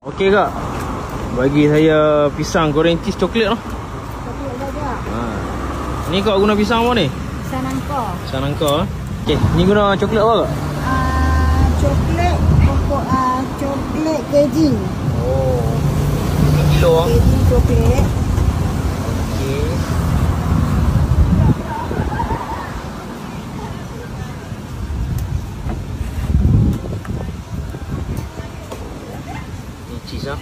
Okey kak, bagi saya pisang goreng cheese coklat lah. Coklat saja. Ni kak guna pisang apa ni? Pisang nangka. Pisang nangka. Okey, ni guna coklat apa kak? Coklat pokok coklat keju. Oh, 1 kilo ah. Keju coklat. Okey. Ni cheese ah.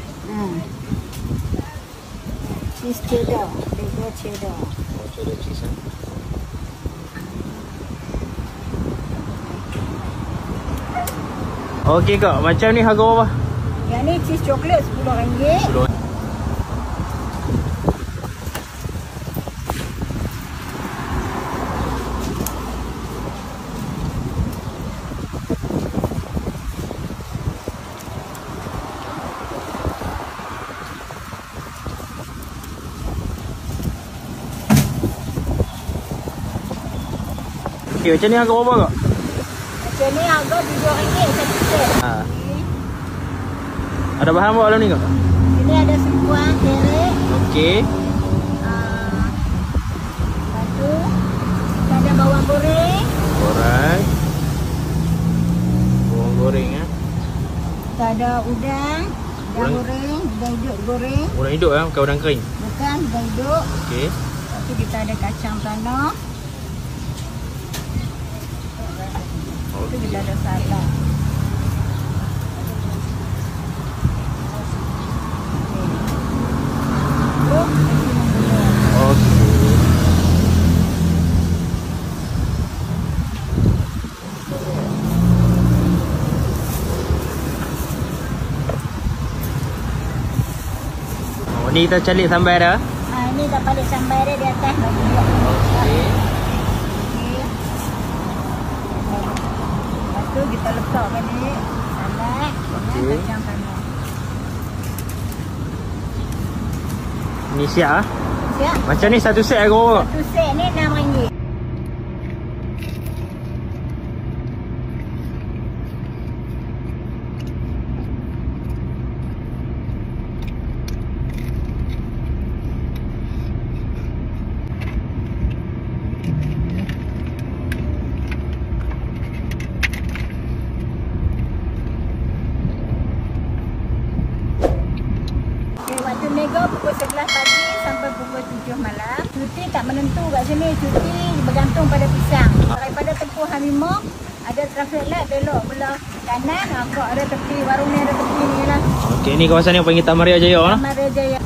Cheese cheddar. Cheddar cheddar. Oh, cheddar cheese ah. Okey kak, macam ni harga berapa? Yang ni cheese coklat RM10. Okey, macam ni harga berapa kak? Macam ni harga RM7 satu set. Ada bahan apa dalam ni kak? Ini ada sekuan, terek. Okey. Lepas tu kita ada bawang goreng. Alright. Bawang goreng Kita ada udang. Udang goreng, udang hidup goreng. Udang hidup bukan udang kering. Bukan, udang hidup. Okey. Lepas tu kita ada kacang tanah. Lepas tu kita ada salad. Ni kita calik sambal dah. Ini dah balik sambal dia di atas. Okey. Lepas tu kita letakkan ni salad dengan kacang tanah. Ni siap ah. Siap? Macam ni satu set harga berapa? Satu set ni RM6. Waktu nego pukul 11 pagi sampai pukul 7 malam. Cuti tak menentu kat sini. Cuti bergantung pada pisang. Daripada Tempuh Hamimah, ada traffic light belok belah kanan. Agak ada tepi, warung ni ada tepi ni lah. Okey, ni kawasan yang panggil Taman Raya Jaya lah. Taman Raya Jaya.